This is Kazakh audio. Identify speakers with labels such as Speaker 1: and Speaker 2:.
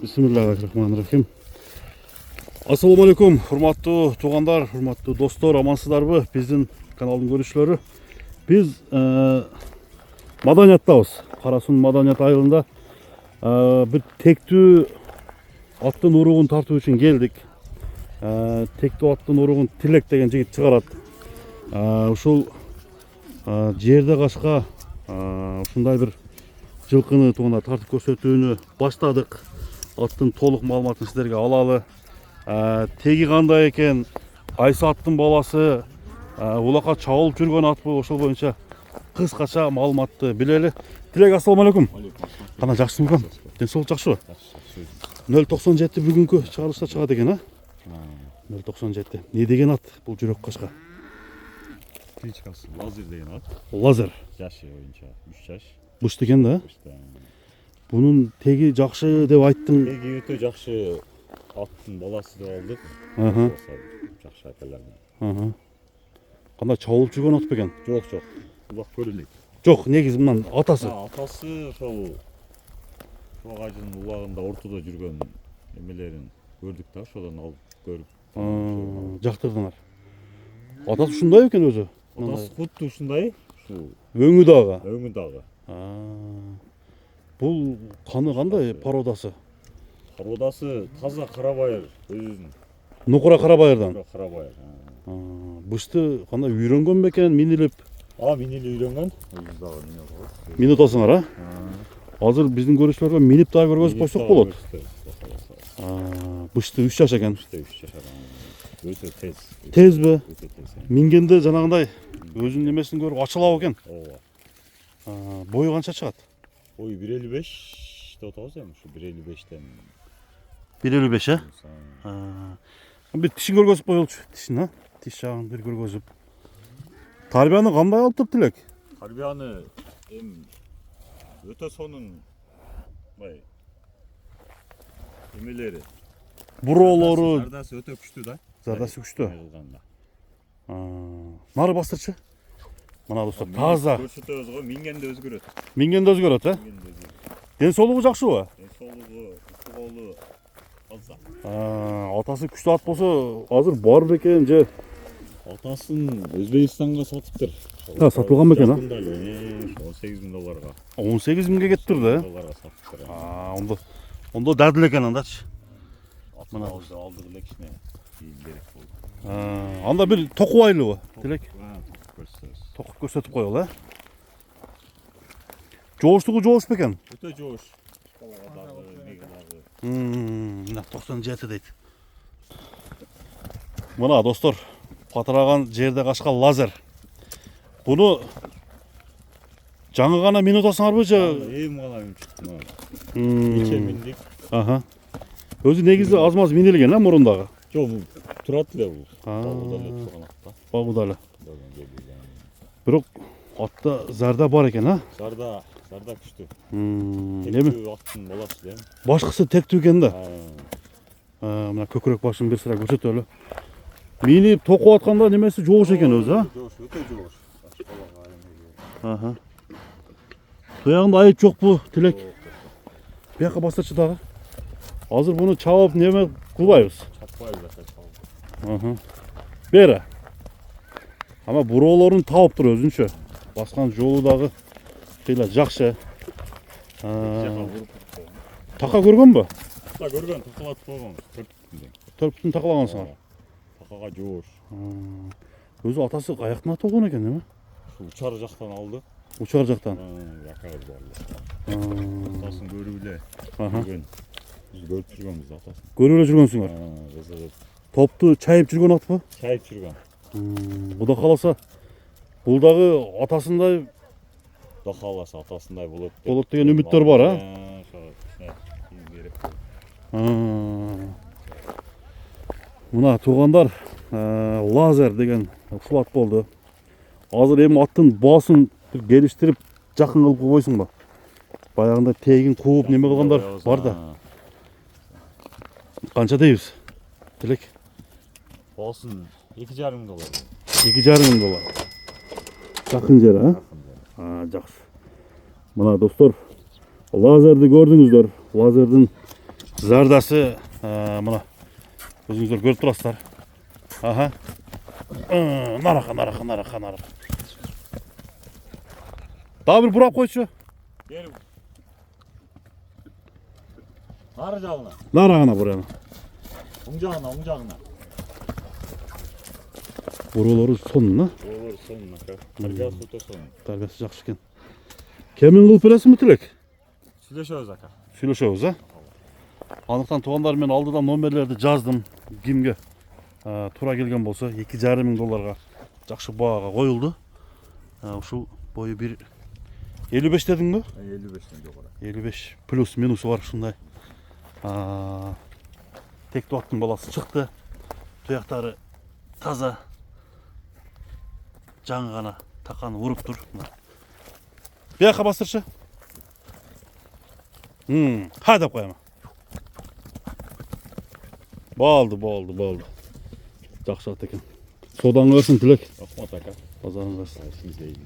Speaker 1: Bismillahirrahmanirrahim. Assalamu alaikum, hurmatlı tuğanlar, hurmatlı dostlar, amansızlarбы, біздің каналдың көрушілері. Biz Madaniyat'tayız. Қарасун Маданият айылында bir тектүү аттын уругун тартуу үчүн келдик. Тектүү аттын уругун Тилек деген жигит чыгарат. Ушул жерде кашка ушундай бир жылкыны тугана тартып көрсөтүүнү баштадык. Аттын толук маалыматын сиздерге алалы. Теги кандай экен, кайсы аттын баласы, улакка чабылып жүргөн атпы, ошол боюнча кыскача маалыматты билели. Тилек, ассаламу алейкум. Кана жакшысыңбы? Ден соолук жакшыбы? 097 бүгүнкү чыгарылышта чыгат экен, 097. Не деген ат бул жүрөк кашка?
Speaker 2: Кличкасы Лазер деген ат.
Speaker 1: Лазер.
Speaker 2: Жашы боюнча 3 жаш.
Speaker 1: Бышты экен да? Bunun tegi жакшы деп айттың.
Speaker 2: Теги өтө жакшы аттын баласы деп алдык. Жакшы акалар.
Speaker 1: Кандай чабылып жүргөн ат бекен?
Speaker 2: Жок, жок. Улак көрүлөт.
Speaker 1: Жок, негизи мындан атасы.
Speaker 2: Атасы ошол агачынын улагында ортодо жүргөн эмелерин көрдүк да, ошодон алып көрүп.
Speaker 1: Жактырдыңар. Атасы ушундай экен өзү.
Speaker 2: Атасы куту ушундай.
Speaker 1: Өңү дагы.
Speaker 2: Өңү дагы.
Speaker 1: Бул каны кандай породасы?
Speaker 2: Породасы таза карабайыр өзүнүн.
Speaker 1: Нукура карабайырдан.
Speaker 2: Карабайыр.
Speaker 1: Бышты кандай үйрөнгөн бекен, минилип?
Speaker 2: Минилип үйрөнгөн. Өзү дагы минилип.
Speaker 1: Минут атасыңар, Азыр биздин көрүүчүлөргө минип дагы көргөзүп койсок болот. Бышты 3 жаш экен.
Speaker 2: 3 жаш. Өтө тез.
Speaker 1: Тезби? Мингенде жанагындай өзүнүн немесин көрүп ачылабы экен.
Speaker 2: Ооба.
Speaker 1: Бою канча чыгат?
Speaker 2: Бою 1.55 деп атабыз эми, ушу 1.55тен.
Speaker 1: 1.55, Bir tişin көргөзүп коелучу, тишин, Тиш жагын бир көргөзүп. Тарбияны кандай алып Тилек?
Speaker 2: Тарбияны эми өтө сонун бай эмелери.
Speaker 1: Буроолору,
Speaker 2: Зардасы өтө күчтүү да.
Speaker 1: зардасы күчтүү. Нары бастырчы. Мына достор, таза.
Speaker 2: Көрсөтөбүз го, мингенде өзгөрөт.
Speaker 1: Мингенде өзгөрөт, Ден соолугу жакшыбы?
Speaker 2: Ден соолугу, колу таза.
Speaker 1: Атасы күчтүү ат болсо, азыр бар бекен же?
Speaker 2: Атасын Өзбекстанга сатыптыр.
Speaker 1: Сатылган бекен,
Speaker 2: 18 000 долларга.
Speaker 1: 18 000ге кеттир да?
Speaker 2: Долларга сатыптыр.
Speaker 1: Ондо дадыл экен андачы.
Speaker 2: Мына алдык эле кичине керек болду.
Speaker 1: Анда бир токубайлыбы, Тилек? Токуп көрсөтүп коелу, Жооштугу жоош бекен?
Speaker 2: Өтө жоош. Шкалага дагы, неге дагы.
Speaker 1: Мына 97 дейт. Мына достор, патыраган жерде кашка Лазер. Буну жаңы гана минут атасыңарбы же?
Speaker 2: Эми гана минчиктим. Нече миндик.
Speaker 1: Өзү негизи аз-маз минилген, мурундагы.
Speaker 2: Жок, турат эле бул.
Speaker 1: Багуда эле. Бирок атта зарда бар экен,
Speaker 2: Зарда күчтүү.
Speaker 1: Эми
Speaker 2: аттын баласы да.
Speaker 1: башкысы тектүү экен да. Мына көкүрөк башын бир сыра көрсөтөлү. Минип токуп атканда немеси жоош экен өзү,
Speaker 2: Жоош, өтө жоош.
Speaker 1: Туягында айып жокпу, Тилек? Бияка бастырчы дагы. Азыр буну чабып неме кылбайбыз.
Speaker 2: Чаппайбыз.
Speaker 1: Бери. Ама буроолорун таапtыр өзүнчө. Баскан жолу дагы кыйла жакшы. Така көргөнбү?
Speaker 2: Көргөн, такалатып койгон.
Speaker 1: 4 бүтүн такалагансыңар.
Speaker 2: Такага жоош.
Speaker 1: Өзү атасы каяктан атылган экен, эме?
Speaker 2: Учар жактан алды.
Speaker 1: Учар жактан.
Speaker 2: Якабыз бар. Атасын көрүп эле. Көргөн. Биз көрүп жүргөнбүз атасын.
Speaker 1: Көрүп эле жүргөнсүңөр. Топту чайып жүргөн атпы?
Speaker 2: Чайып жүргөн.
Speaker 1: Кудай кааласа, бул дагы атасындай
Speaker 2: Кудай кааласа атасындай болот.
Speaker 1: Болот деген үмүттөр бар, Мына тугандар, Лазер деген ушул ат болду. Азыр эми аттын баасын келиштирип, жакын кылып койсуңбу? Баягында тегин кууп неме кылгандар бар да. Канча дейбиз? Тилек?
Speaker 2: Баасын 2,5 доллар.
Speaker 1: 2,5 доллар. Жакын жер, Жакшы. Мына достор, Лазерди көрдүңүздөр. Лазердин Zardası buna özünüzler görüp turasızlar. Aha. Naraka. Daha bir burak koyçu.
Speaker 2: Gel. Naracağına.
Speaker 1: Narakana buraya.
Speaker 2: Umcağına.
Speaker 1: Buraları sonuna.
Speaker 2: Olur sonuna. Karga suta sonuna.
Speaker 1: Terbiyesi yaxşı ekan. Kemin kılıp berasizmi Tilek?
Speaker 2: Süleşiyoruz aka.
Speaker 1: Söylüşebiz ha. Anıktan tuğanlar men aldıdan nomerlerdi жаздым kimge тура келген болса 2,5 мың долларға жақсы бағаға қойылды. Ушул бойы bir 55 дедің бе?
Speaker 2: 55'ten yok ola.
Speaker 1: 55 плюс минусы бар ушундай. Текті аттың баласы шықты. Тұяқтары таза. Жаңы ғана тақаны ұрып тұр. Бұяққа бастыршы. Ха деп қояма. Болды. Жақсы ат екен. Содан қырсын Тілек.
Speaker 2: Рахмат aka.
Speaker 1: Базарын қырсын.
Speaker 2: Siz de iyi.